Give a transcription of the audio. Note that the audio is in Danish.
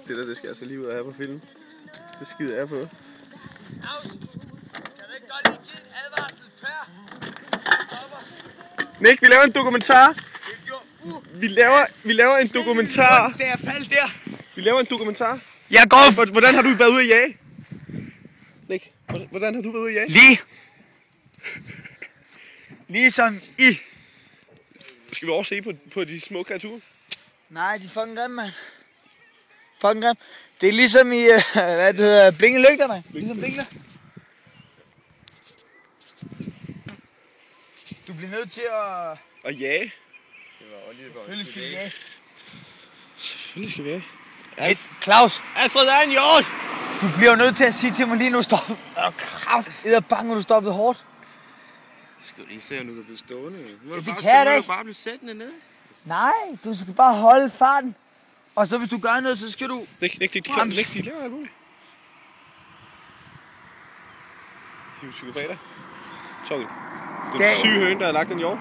Det der, det skal jeg altså lige ud af her på film. Det skider jeg på. Kan du ikke godt lige give en advarsel før? Nick, vi laver en dokumentar. Vi laver en dokumentar. Der faldt der. Vi laver en dokumentar. Jeg går. Hvordan har du været ude at jage? Nick, hvordan har du været ude at jage? Ligesom I. Skal vi over se på de små kreaturer? Nej, de er fucking grimme, mand. Fucking grimme. Det er ligesom i, hvad det hedder, blinkelygterne. Ligesom blinker. Du bliver nødt til at... Og jage. Selvfølgelig skal vi jage. Selvfølgelig skal vi jage. Hey, Claus, Alfred, der er en hjort! du bliver jo nødt til at sige til mig lige nu, stop. Kraft, det er bange, du stoppede hårdt. Skal du lige se, om du kan blive stående? Det kan jeg da ikke. bare blive sættende ned. Nej, du skal bare holde farten. Og så hvis du gør noget, så skal du... Nick, de laver alt muligt. De er jo psykopater. Sorry. Det er en syg høne, der har lagt en hjort.